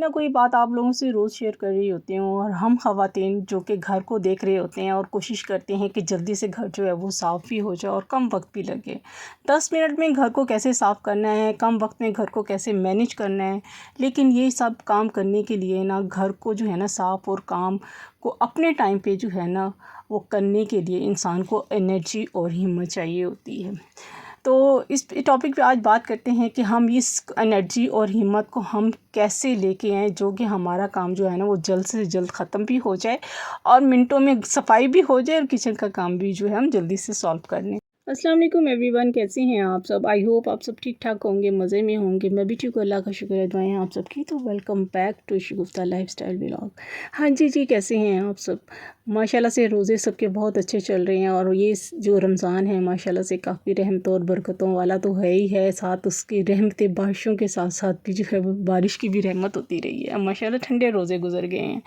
ना कोई बात आप लोगों से रोज़ शेयर कर रही होती हूँ और हम ख़वातीन जो कि घर को देख रहे होते हैं और कोशिश करते हैं कि जल्दी से घर जो है वो साफ़ भी हो जाए और कम वक्त भी लगे। 10 मिनट में घर को कैसे साफ़ करना है, कम वक्त में घर को कैसे मैनेज करना है। लेकिन ये सब काम करने के लिए ना घर को जो है ना साफ़ और काम को अपने टाइम पे जो है ना वो करने के लिए इंसान को एनर्जी और हिम्मत चाहिए होती है। तो इस टॉपिक पे आज बात करते हैं कि हम इस एनर्जी और हिम्मत को हम कैसे लेके आएँ जो कि हमारा काम जो है ना वो जल्द से जल्द ख़त्म भी हो जाए और मिनटों में सफाई भी हो जाए और किचन का काम भी जो है हम जल्दी से सॉल्व कर लें। अस्सलाम वालेकुम एवरीवन, कैसे हैं आप सब। आई होप आप सब ठीक ठाक होंगे, मज़े में होंगे। मैं भी ठीक हूँ, अल्लाह का शुक्र है, दुआएं आप सबकी। तो welcome back to Shagufta lifestyle vlog. हाँ जी, कैसे हैं आप सब। माशाल्लाह से रोज़े सबके बहुत अच्छे चल रहे हैं और ये जो रमज़ान है माशाल्लाह से काफ़ी रहमतों और बरकतों वाला तो है ही है। साथ उसकी रहमतें बारिशों के साथ साथ भी जो है वो बारिश की भी रहमत होती रही है। माशाल्लाह ठंडे रोज़े गुजर गए हैं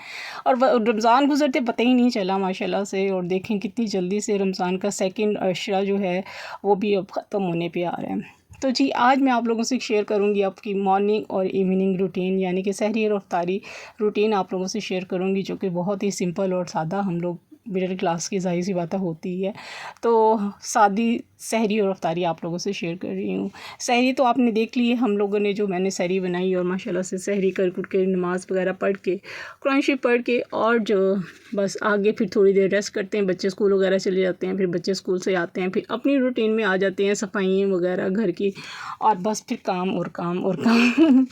और रमज़ान गुजरते पता ही नहीं चला माशाल्लाह से। और देखें कितनी जल्दी से रमज़ान का सेकंड अशरा जो है वो भी अब ख़त्म होने पे आ रहा है। तो जी आज मैं आप लोगों से शेयर करूंगी आपकी मॉर्निंग और इवनिंग रूटीन, यानी कि सहरी और इफ्तारी रूटीन आप लोगों से शेयर करूंगी, जो कि बहुत ही सिंपल और सादा हम लोग मिडिल क्लास की ज़ाहिर सी बात होती है। तो सादी सहरी और इफ्तारी आप लोगों से शेयर कर रही हूँ। सहरी तो आपने देख ली है हम लोगों ने, जो मैंने सहरी बनाई और माशाल्लाह से सहरी कर के नमाज़ वगैरह पढ़ के कुरान शरीफ पढ़ के और जो बस आगे फिर थोड़ी देर रेस्ट करते हैं। बच्चे स्कूल वगैरह चले जाते हैं, फिर बच्चे स्कूल से आते हैं, फिर अपनी रूटीन में आ जाते हैं, सफाइयाँ वगैरह घर की, और बस फिर काम और काम और काम।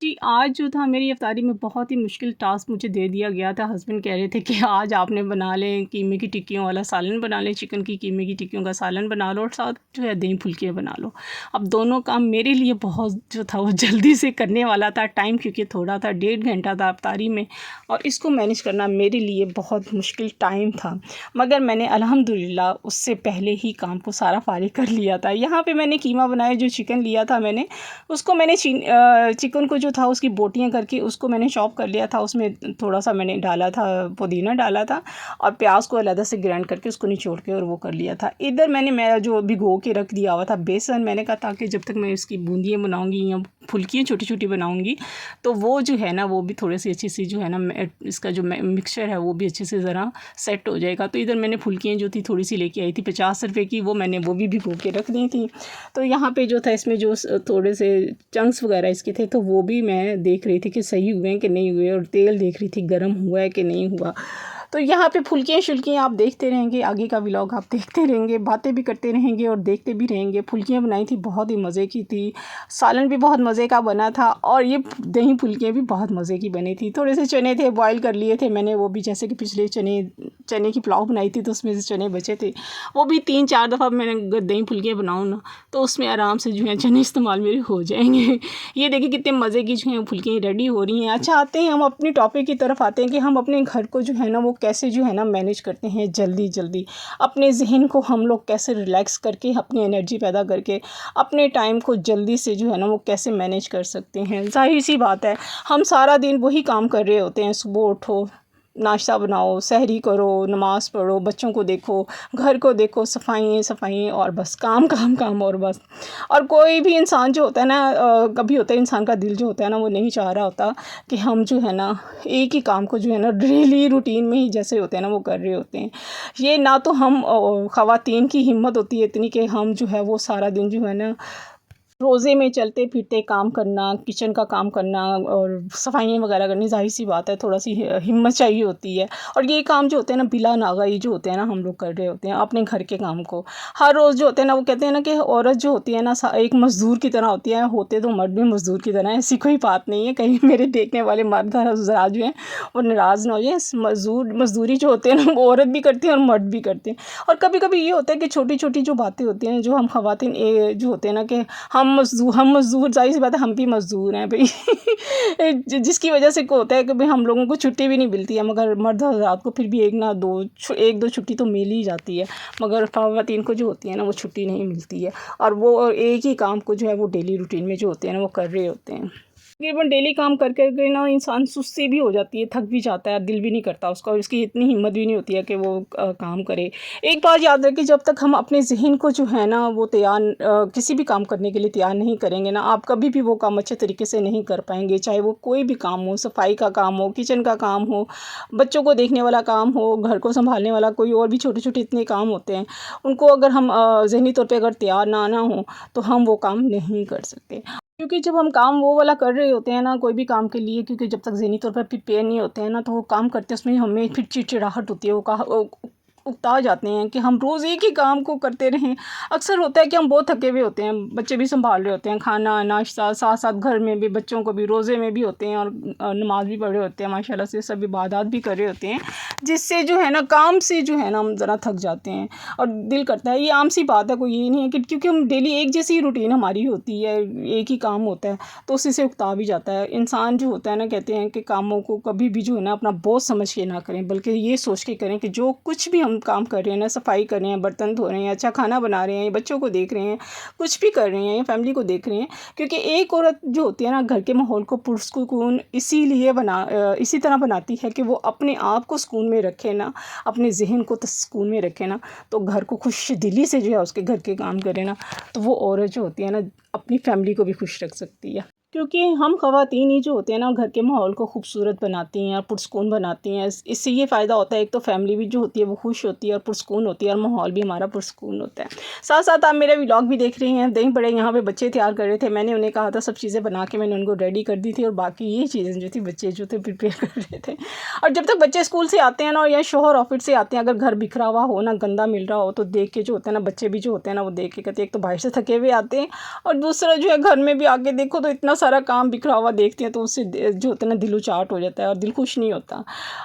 जी आज जो था मेरी इफ्तारी में बहुत ही मुश्किल टास्क मुझे दे दिया गया था। हस्बैंड कह रहे थे कि आज आपने बना लें कीमे की टिक्कियों वाला सालन बना लें, चिकन की कीमे की टिक्कियों का सालन बना लो और साथ जो है दही फुल्कियाँ बना लो। अब दोनों काम मेरे लिए बहुत जो था वो जल्दी से करने वाला था। टाइम क्योंकि थोड़ा था, 1.5 घंटा था इफ्तारी में, और इसको मैनेज करना मेरे लिए बहुत मुश्किल टाइम था। मगर मैंने अल्हम्दुलिल्लाह उससे पहले ही काम को सारा फारिग कर लिया था। यहाँ पे मैंने कीमा बनाया, जो चिकन लिया था मैंने, उसको मैंने चिकन को जो था उसकी बोटियाँ करके उसको मैंने चॉप कर लिया था। उसमें थोड़ा सा मैंने डाला था, पुदीना डाला था और प्याज को अलग से ग्राइंड करके उसको निचोड़ के और वो कर लिया था। इधर मैंने मेरा जो भिगो के रख दिया हुआ था बेसन, मैंने कहा ताकि जब तक मैं इसकी बूंदियाँ बनाऊँगी या फुल्कियाँ छोटी छोटी बनाऊँगी तो वो जो है ना वो भी थोड़ी सी अच्छी सी जो है ना इसका जो मिक्सचर है वो भी अच्छे से ज़रा सेट हो जाएगा। तो इधर मैंने फुल्कियाँ जो थी थोड़ी सी लेके आई थी 50 रुपये की, वो मैंने वो भी भिगो के रख दी थी। तो यहाँ पे जो था इसमें जो थोड़े से चंक्स वगैरह इसके थे, तो वो भी मैं देख रही थी कि सही हुए हैं कि नहीं हुए, और तेल देख रही थी गर्म हुआ है कि नहीं हुआ। तो यहाँ पे फुल्कियाँ शुल्कियाँ आप देखते रहेंगे, आगे का व्लॉग आप देखते रहेंगे, बातें भी करते रहेंगे और देखते भी रहेंगे। फुल्कियाँ बनाई थी, बहुत ही मज़े की थी। सालन भी बहुत मज़े का बना था और ये दही फुल्कियाँ भी बहुत मज़े की बनी थी। थोड़े से चने थे, बॉईल कर लिए थे मैंने, वो भी जैसे कि पिछले चने की पुलाव बनाई थी तो उसमें से चने बचे थे, वो भी 3-4 दफ़ा मैंने दही फुल्कियाँ बनाऊँ ना तो उसमें आराम से जो है चने इस्तेमाल मेरे हो जाएंगे। ये देखिए कितने मज़े की जो है फुल्कियाँ रेडी हो रही हैं। अच्छा आते हैं हम अपनी टॉपिक की तरफ आते हैं कि हम अपने घर को जो है ना वो कैसे जो है ना मैनेज करते हैं जल्दी अपने ज़हन को हम लोग कैसे रिलैक्स करके अपनी एनर्जी पैदा करके अपने टाइम को जल्दी से जो है ना वो कैसे मैनेज कर सकते हैं। ज़ाहिर सी बात है हम सारा दिन वही काम कर रहे होते हैं, सुबह उठो, नाश्ता बनाओ, सहरी करो, नमाज पढ़ो, बच्चों को देखो, घर को देखो, सफाई और बस काम काम काम और बस। और कोई भी इंसान जो होता है ना कभी होता है इंसान का दिल जो होता है ना वो नहीं चाह रहा होता कि हम जो है ना एक ही काम को जो है ना डेली रूटीन में ही जैसे होते हैं ना वो कर रहे होते हैं। ये ना तो हम ख़वातीन की हिम्मत होती है इतनी कि हम जो है वो सारा दिन जो है ना रोज़े में चलते फिरते काम करना, किचन का काम करना और सफाइयाँ वगैरह करनी। ज़ाहिर सी बात है थोड़ा सी हिम्मत चाहिए होती है। और ये काम जो होते हैं ना बिला नागाई जो होते हैं ना हम लोग कर रहे होते हैं अपने घर के काम को। हर रोज़ जो होते हैं ना वो कहते हैं ना कि औरत जो होती है ना एक मज़दूर की तरह होती है, होते तो मर्द भी मज़दूर की तरह है, ऐसी कोई बात नहीं है। कहीं मेरे देखने वाले मर्द हज़रात जो हैं वो नाराज़ ना हो जाए। मज़दूरी जो होते हैं ना वो औरत भी करती है और मर्द भी करते हैं। और कभी कभी ये होता है कि छोटी छोटी जो बातें होती हैं जो हम ख़वातीन जो होते हैं ना कि हम मज़दूर, ज़ाहिर सी बात है हम भी मज़दूर हैं भाई। जिसकी वजह से क्या होता है कि भाई हम लोगों को छुट्टी भी नहीं मिलती है, मगर मर्द हज़रात को फिर भी एक दो छुट्टी तो मिल ही जाती है, मगर ख़वातीन को जो होती है ना वो छुट्टी नहीं मिलती है। और वो एक ही काम को जो है वो डेली रूटीन में जो होते हैं ना वो कर रहे होते हैं। तकरीबन डेली काम कर कर के ना इंसान सुस्ती भी हो जाती है, थक भी जाता है, दिल भी नहीं करता उसका और उसकी इतनी हिम्मत भी नहीं होती है कि वो काम करे। एक बात याद रखें, जब तक हम अपने ज़हन को जो है ना वो तैयार किसी भी काम करने के लिए तैयार नहीं करेंगे ना, आप कभी भी वो काम अच्छे तरीके से नहीं कर पाएँगे। चाहे वो कोई भी काम हो, सफाई का काम हो, किचन का काम हो, बच्चों को देखने वाला काम हो, घर को सँभालने वाला कोई और भी छोटे-छोटे इतने काम होते हैं। उनको अगर हम ज़हनी तौर पे अगर तैयार ना हों, तो हम वो काम नहीं कर सकते। क्योंकि जब हम काम वो वाला कर रहे होते हैं ना कोई भी काम के लिए, क्योंकि जब तक ज़हनी तौर पर प्रिपेयर नहीं होते हैं ना, तो वो काम करते हैं उसमें हमें फिर चिड़चिड़ाहट होती है, उकता जाते हैं कि हम रोज़ एक ही काम को करते रहें। अक्सर होता है कि हम बहुत थके हुए होते हैं, बच्चे भी सँभाल रहे होते हैं, खाना, नाश्ता, साथ-साथ घर में भी बच्चों को भी रोज़े में भी होते हैं और नमाज़ भी पढ़ रहे होते हैं, माशाल्लाह से सब इबादत भी कर रहे होते हैं, जिससे जो है ना काम से जो है ना हम ज़रा थक जाते हैं और दिल करता है, ये आम सी बात है, कोई ये नहीं है कि क्योंकि हम डेली एक जैसी रूटीन हमारी होती है, एक ही काम होता है, तो उसी से उकता भी जाता है। इंसान जो होता है ना, कहते हैं कि कामों को कभी भी जो है ना अपना बोझ समझ के ना करें, बल्कि ये सोच के करें कि जो कुछ भी हम काम कर रहे हैं ना, सफाई कर रहे हैं, बर्तन धो रहे हैं, अच्छा खाना बना रहे हैं, बच्चों को देख रहे हैं, कुछ भी कर रहे हैं या फैमिली को देख रहे हैं, क्योंकि एक औरत जो होती है ना घर के माहौल को पुरसुकून इसी तरह बनाती है कि वो अपने आप को सुकून में रखे ना, अपने ज़हन को सुकून में रखे ना, तो घर को खुश दिली से जो है उसके घर के काम करे ना, तो वो औरत जो होती है ना अपनी फैमिली को भी खुश रख सकती है। क्योंकि हम ख़वातीन ही जो होते हैं ना घर के माहौल को खूबसूरत बनाती हैं और पुरसुकून बनाती हैं। इससे ये फ़ायदा होता है, एक तो फैमिली भी जो होती है वो खुश होती है और पुरसुकून होती है और माहौल भी हमारा पुरसुकून होता है। साथ साथ आप मेरे व्लॉग भी देख रही हैं, दही बड़े यहाँ पे बच्चे तैयार कर रहे थे, मैंने उन्हें कहा था सब चीज़ें बना के मैंने उनको रेडी कर दी थी और बाकी ये चीज़ें जो थी बच्चे जो थे प्रिपेयर कर रहे थे। और जब तक बच्चे स्कूल से आते हैं ना और या शौहर ऑफिस से आते हैं, अगर घर बिखरा हुआ हो ना, गंदा मिल रहा हो, तो देख के जो होता है ना बच्चे भी जो होते हैं ना वो देख के कहते हैं, एक तो बाहर से थके हुए आते हैं और दूसरा जो है घर में भी आके देखो तो इतना सारा काम बिखरा हुआ देखते हैं, तो उससे जो होता है ना दिल उचाट हो जाता है और दिल खुश नहीं होता।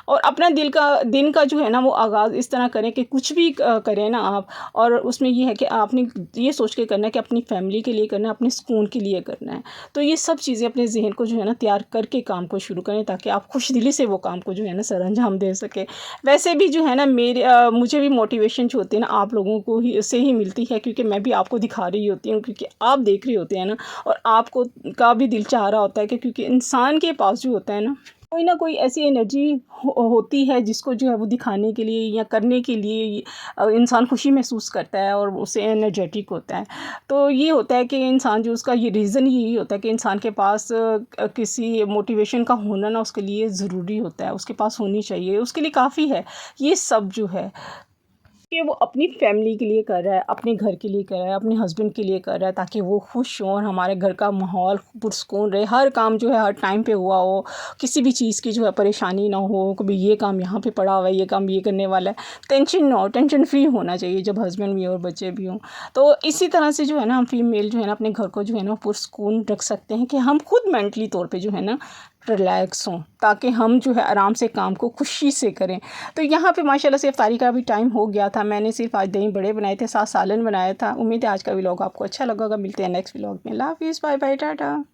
और अपना दिन का जो है ना वो आगाज़ इस तरह करें कि कुछ भी करें ना आप, और उसमें ये है कि आपने ये सोच के करना है कि अपनी फैमिली के लिए करना है, अपने सुकून के लिए करना है। तो ये सब चीज़ें अपने ज़हन को जो है ना तैयार करके काम को शुरू करें, ताकि आप खुश दिली से वो काम को जो है ना सर अंजाम दे सकें। वैसे भी जो है ना मुझे भी मोटिवेशन जो होती है ना आप लोगों को ही से ही मिलती है, क्योंकि मैं भी आपको दिखा रही होती हूँ, क्योंकि आप देख रहे होते हैं ना और आपको का भी दिल चाह रहा होता है कि क्योंकि इंसान के पास जो होता है ना कोई ऐसी एनर्जी होती है जिसको जो है वो दिखाने के लिए या करने के लिए इंसान खुशी महसूस करता है और उससे एनर्जेटिक होता है। तो ये होता है कि इंसान जो उसका ये रीज़न यही होता है कि इंसान के पास किसी मोटिवेशन का होना ना उसके लिए ज़रूरी होता है, उसके पास होनी चाहिए, उसके लिए काफ़ी है ये सब जो है कि वो अपनी फैमिली के लिए कर रहा है, अपने घर के लिए कर रहा है, अपने हस्बैंड के लिए कर रहा है, ताकि वो खुश हों और हमारे घर का माहौल पुरसुकून रहे, हर काम जो है हर टाइम पे हुआ हो, किसी भी चीज़ की जो है परेशानी ना हो, कभी ये काम यहाँ पे पड़ा हुआ है, ये काम ये करने वाला है, टेंशन ना हो, टेंशन फ्री होना चाहिए जब हस्बैंड भी हो और बच्चे भी हों। तो इसी तरह से जो है ना हम फीमेल जो है ना अपने घर को जो है ना पुरसुकून रख सकते हैं कि हम खुद मेंटली तौर पे जो है ना रिलैक्स हों, ताकि हम जो है आराम से काम को खुशी से करें। तो यहाँ पे माशाल्लाह से इफ्तारी का भी टाइम हो गया था, मैंने सिर्फ आज दही बड़े बनाए थे, साथ सालन बनाया था। उम्मीद है आज का व्लॉग आपको अच्छा लगा होगा। मिलते हैं नेक्स्ट व्लॉग में। अल्लाह हाफ़िज़, बाय बाय, टाटा।